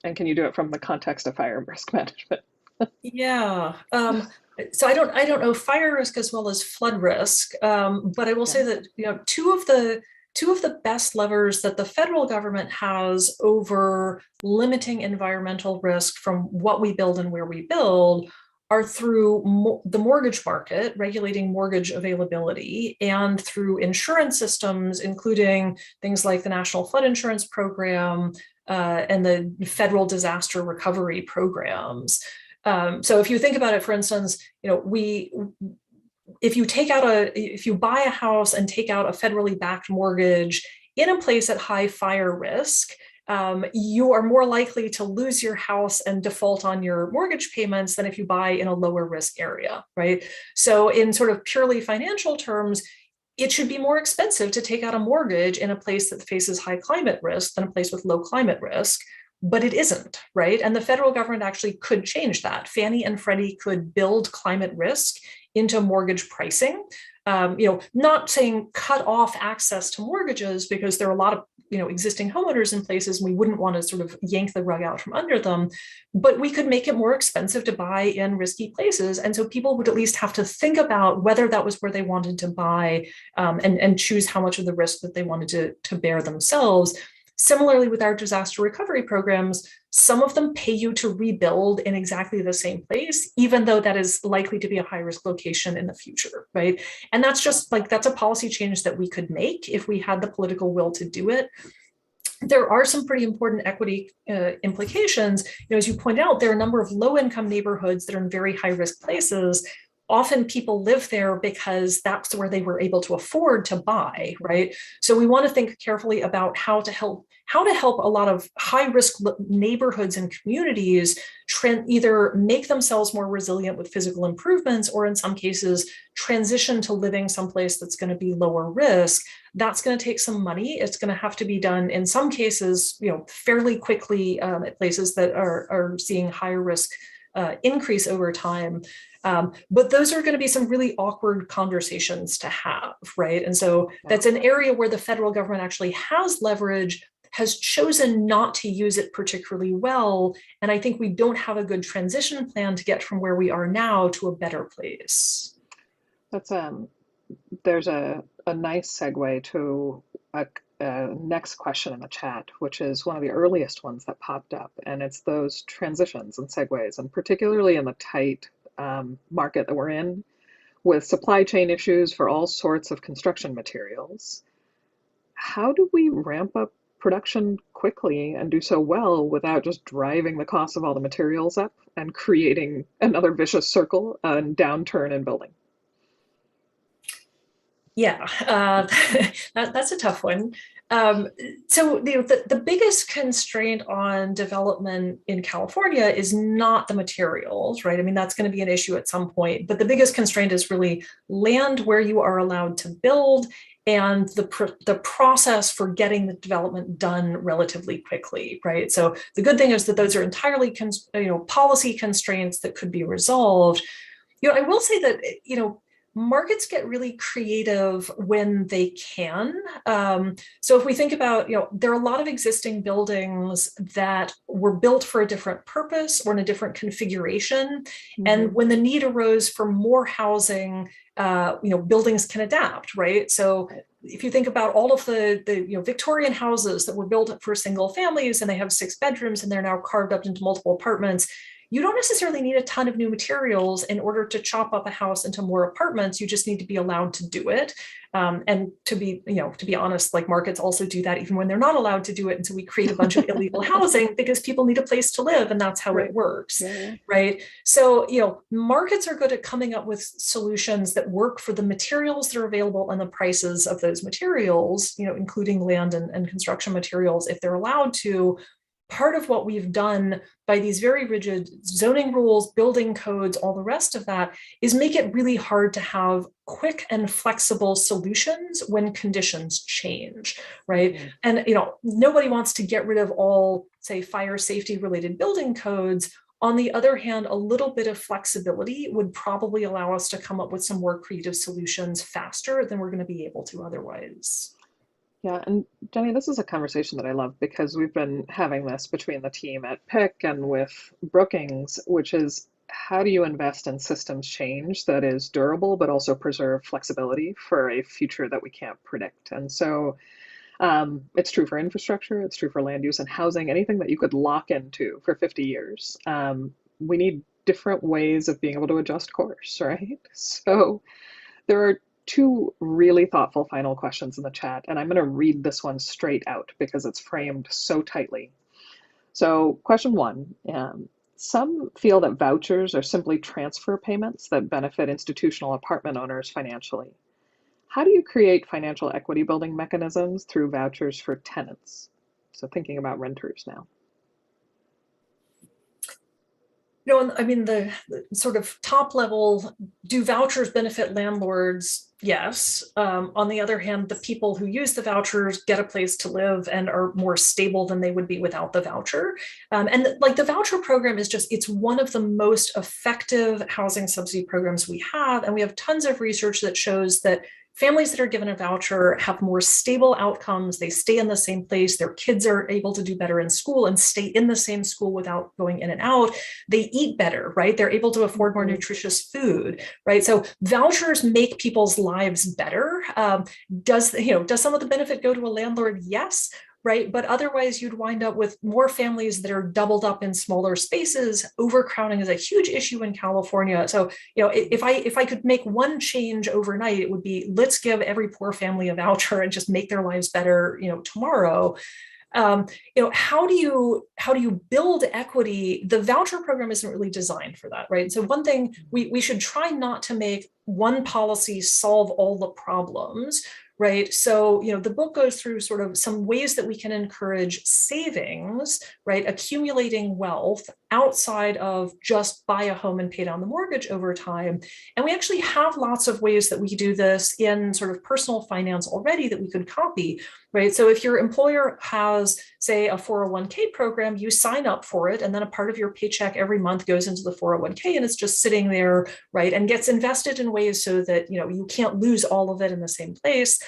S2: And can you do it from the context of fire risk management?
S3: Yeah. So I don't know fire risk as well as flood risk, but I will say that two of the best levers that the federal government has over limiting environmental risk from what we build and where we build are through the mortgage market, regulating mortgage availability, and through insurance systems, including things like the National Flood Insurance Program and the federal disaster recovery programs. So if you think about it, for instance, if you buy a house and take out a federally backed mortgage in a place at high fire risk, you are more likely to lose your house and default on your mortgage payments than if you buy in a lower risk area, right? So in sort of purely financial terms, it should be more expensive to take out a mortgage in a place that faces high climate risk than a place with low climate risk, but it isn't, right? And the federal government actually could change that. Fannie and Freddie could build climate risk into mortgage pricing. Not saying cut off access to mortgages, because there are a lot of existing homeowners in places, and we wouldn't want to sort of yank the rug out from under them, but we could make it more expensive to buy in risky places. And so people would at least have to think about whether that was where they wanted to buy, and choose how much of the risk that they wanted to bear themselves. Similarly, with our disaster recovery programs, some of them pay you to rebuild in exactly the same place, even though that is likely to be a high-risk location in the future, right? And that's just that's a policy change that we could make if we had the political will to do it. There are some pretty important equity implications. As you point out, there are a number of low-income neighborhoods that are in very high-risk places. Often people live there because that's where they were able to afford to buy, right? So we want to think carefully about how to help a lot of high-risk neighborhoods and communities either make themselves more resilient with physical improvements, or in some cases, transition to living someplace that's going to be lower risk. That's going to take some money. It's going to have to be done in some cases, fairly quickly at places that are seeing higher risk increase over time. But those are going to be some really awkward conversations to have, right? And so that's an area where the federal government actually has leverage has chosen not to use it particularly well. And I think we don't have a good transition plan to get from where we are now to a better place.
S2: That's there's a nice segue to a next question in the chat, which is one of the earliest ones that popped up, and it's those transitions and segues, and particularly in the tight market that we're in, with supply chain issues for all sorts of construction materials. How do we ramp up production quickly and do so well without just driving the cost of all the materials up and creating another vicious circle and downturn in building?
S3: Yeah, that's a tough one. So the biggest constraint on development in California is not the materials, right? I mean, that's going to be an issue at some point, but the biggest constraint is really land where you are allowed to build and the process for getting the development done relatively quickly, right? So the good thing is that those are entirely policy constraints that could be resolved. I will say that markets get really creative when they can. So if we think about, there are a lot of existing buildings that were built for a different purpose or in a different configuration. Mm-hmm. And when the need arose for more housing, buildings can adapt, right? So if you think about all of the Victorian houses that were built for single families and they have 6 bedrooms and they're now carved up into multiple apartments, you don't necessarily need a ton of new materials in order to chop up a house into more apartments. You just need to be allowed to do it. And to be honest, like markets also do that even when they're not allowed to do it. And so we create a bunch of illegal housing because people need a place to live, and that's how it works, yeah. Right? So, markets are good at coming up with solutions that work for the materials that are available and the prices of those materials, including land and construction materials, if they're allowed to. Part of what we've done by these very rigid zoning rules, building codes, all the rest of that, is make it really hard to have quick and flexible solutions when conditions change, right? Mm-hmm. And nobody wants to get rid of all, say, fire safety related building codes. On the other hand, a little bit of flexibility would probably allow us to come up with some more creative solutions faster than we're going to be able to otherwise.
S2: Yeah, and Jenny, this is a conversation that I love because we've been having this between the team at PIC and with Brookings, which is how do you invest in systems change that is durable, but also preserve flexibility for a future that we can't predict? And so it's true for infrastructure, it's true for land use and housing, anything that you could lock into for 50 years. We need different ways of being able to adjust course, right? So there are 2 really thoughtful final questions in the chat, and I'm going to read this one straight out because it's framed so tightly. So question 1, some feel that vouchers are simply transfer payments that benefit institutional apartment owners financially. How do you create financial equity building mechanisms through vouchers for tenants? So thinking about renters now.
S3: I mean, the sort of top level, do vouchers benefit landlords? Yes. On the other hand, the people who use the vouchers get a place to live and are more stable than they would be without the voucher. And the voucher program is it's one of the most effective housing subsidy programs we have. And we have tons of research that shows that families that are given a voucher have more stable outcomes. They stay in the same place. Their kids are able to do better in school and stay in the same school without going in and out. They eat better, right? They're able to afford more nutritious food, right? So vouchers make people's lives better. Does some of the benefit go to a landlord? Yes. Right. But otherwise, you'd wind up with more families that are doubled up in smaller spaces. Overcrowding is a huge issue in California. So, if I could make one change overnight, it would be let's give every poor family a voucher and just make their lives better, tomorrow. How do you build equity? The voucher program isn't really designed for that, right? So one thing we should try not to make one policy solve all the problems. Right. So, the book goes through sort of some ways that we can encourage savings, right? Accumulating wealth outside of just buy a home and pay down the mortgage over time. And we actually have lots of ways that we do this in sort of personal finance already that we could copy, right? So if your employer has, say, a 401k program, you sign up for it, and then a part of your paycheck every month goes into the 401k and it's just sitting there, right? And gets invested in ways so that, you can't lose all of it in the same place.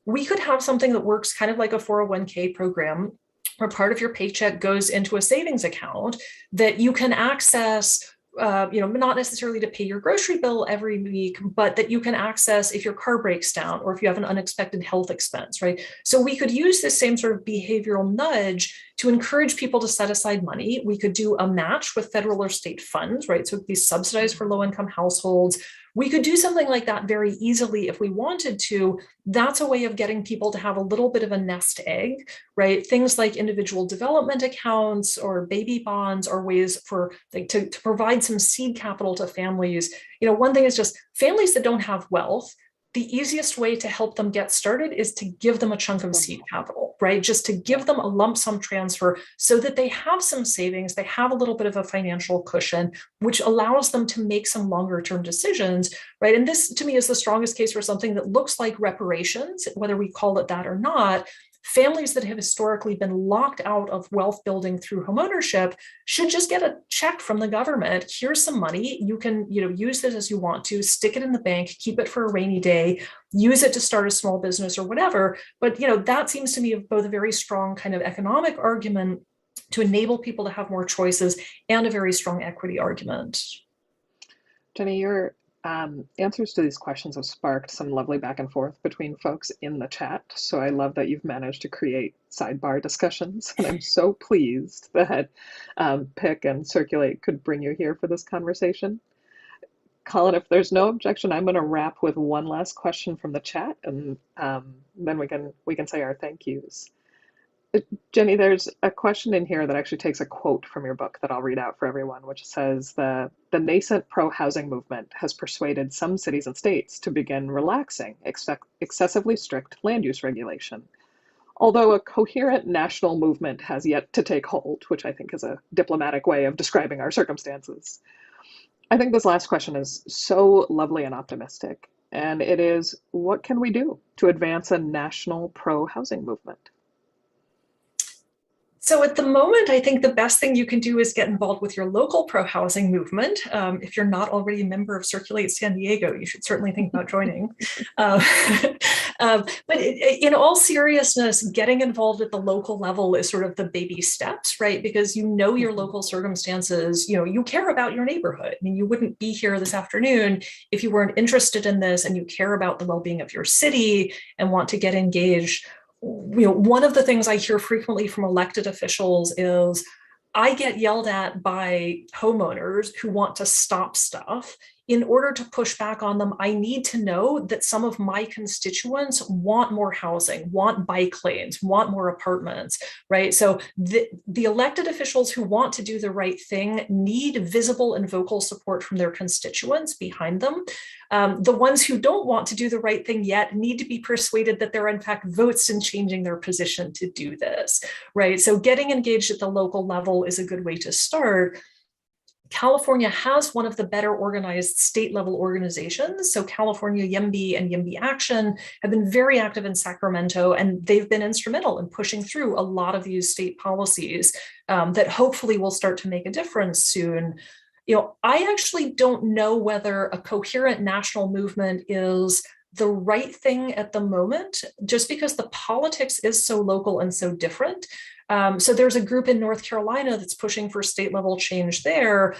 S3: We could have something that works kind of like a 401k program or part of your paycheck goes into a savings account that you can access, not necessarily to pay your grocery bill every week, but that you can access if your car breaks down or if you have an unexpected health expense, right? So we could use this same sort of behavioral nudge to encourage people to set aside money. We could do a match with federal or state funds, right? So it'd be subsidized for low-income households. We could do something like that very easily if we wanted to. That's a way of getting people to have a little bit of a nest egg, right? Things like individual development accounts or baby bonds are ways for to provide some seed capital to families. One thing is just families that don't have wealth. The easiest way to help them get started is to give them a chunk of seed capital, right? Just to give them a lump sum transfer so that they have some savings, they have a little bit of a financial cushion, which allows them to make some longer term decisions, right? And this to me is the strongest case for something that looks like reparations, whether we call it that or not. Families that have historically been locked out of wealth building through homeownership should just get a check from the government. Here's some money. You can, use it as you want to, stick it in the bank, keep it for a rainy day, use it to start a small business or whatever. But, that seems to me both a very strong kind of economic argument to enable people to have more choices and a very strong equity argument.
S2: Jenny, your answers to these questions have sparked some lovely back and forth between folks in the chat. So I love that you've managed to create sidebar discussions. And I'm so pleased that PIC and Circulate could bring you here for this conversation. Colin, if there's no objection, I'm going to wrap with one last question from the chat, and then we can say our thank yous. Jenny, there's a question in here that actually takes a quote from your book that I'll read out for everyone, which says the nascent pro-housing movement has persuaded some cities and states to begin relaxing excessively strict land use regulation. Although a coherent national movement has yet to take hold, which I think is a diplomatic way of describing our circumstances. I think this last question is so lovely and optimistic, and it is, what can we do to advance a national pro-housing movement?
S3: So at the moment, I think the best thing you can do is get involved with your local pro-housing movement. If you're not already a member of Circulate San Diego, you should certainly think about joining. But in all seriousness, getting involved at the local level is sort of the baby steps, right? Because your local circumstances, you care about your neighborhood. I mean, you wouldn't be here this afternoon if you weren't interested in this and you care about the well-being of your city and want to get engaged. One of the things I hear frequently from elected officials is, I get yelled at by homeowners who want to stop stuff. In order to push back on them, I need to know that some of my constituents want more housing, want bike lanes, want more apartments, right? So the elected officials who want to do the right thing need visible and vocal support from their constituents behind them. The ones who don't want to do the right thing yet need to be persuaded that there are in fact votes in changing their position to do this, right? So getting engaged at the local level is a good way to start. California has one of the better organized state level organizations. So California YIMBY and YIMBY Action have been very active in Sacramento, and they've been instrumental in pushing through a lot of these state policies that hopefully will start to make a difference soon. I actually don't know whether a coherent national movement is the right thing at the moment, just because the politics is so local and so different. So there's a group in North Carolina that's pushing for state level change there.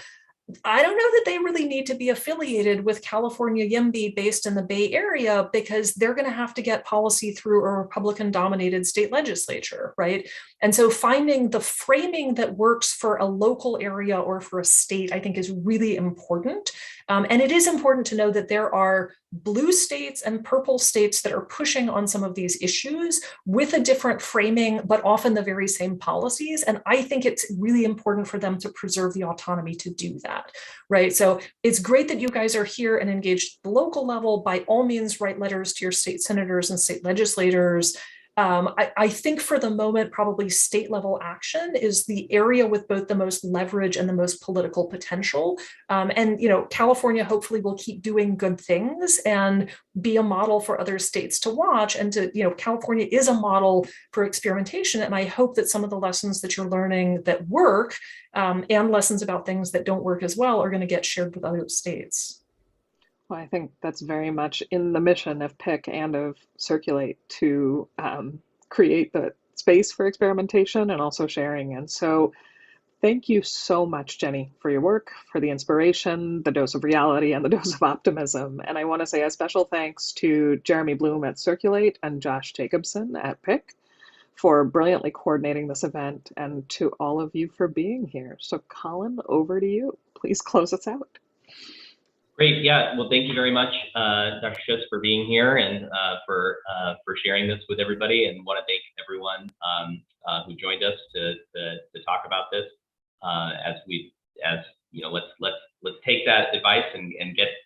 S3: I don't know that they really need to be affiliated with California YIMBY based in the Bay Area, because they're going to have to get policy through a Republican dominated state legislature, right? And so finding the framing that works for a local area or for a state, I think, is really important. And it is important to know that there are blue states and purple states that are pushing on some of these issues with a different framing, but often the very same policies. And I think it's really important for them to preserve the autonomy to do that, right? So it's great that you guys are here and engaged at the local level. By all means, write letters to your state senators and state legislators. I think for the moment, probably state level action is the area with both the most leverage and the most political potential. And California hopefully will keep doing good things and be a model for other states to watch. And California is a model for experimentation. And I hope that some of the lessons that you're learning that work and lessons about things that don't work as well are going to get shared with other states.
S2: Well, I think that's very much in the mission of PIC and of Circulate to create the space for experimentation and also sharing. And so thank you so much, Jenny, for your work, for the inspiration, the dose of reality, and the dose of optimism. And I want to say a special thanks to Jeremy Bloom at Circulate and Josh Jacobson at PIC for brilliantly coordinating this event, and to all of you for being here. So Colin, over to you. Please close us out.
S1: Great. Yeah. Well, thank you very much, Dr. Schuetz, for being here and for sharing this with everybody. And want to thank everyone who joined us to talk about this. Let's take that advice and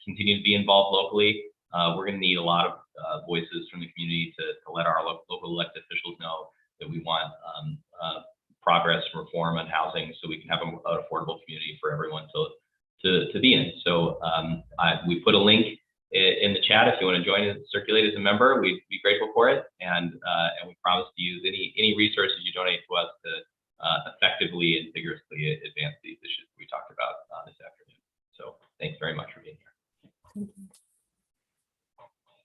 S1: continue to be involved locally. We're going to need a lot of voices from the community to let our local elected officials know that we want progress and reform on housing, so we can have an affordable community for everyone to be in. So we put a link in the chat if you want to join Circulate as a member. We'd be grateful for it, and we promise to use any resources you donate to us to effectively and vigorously advance these issues.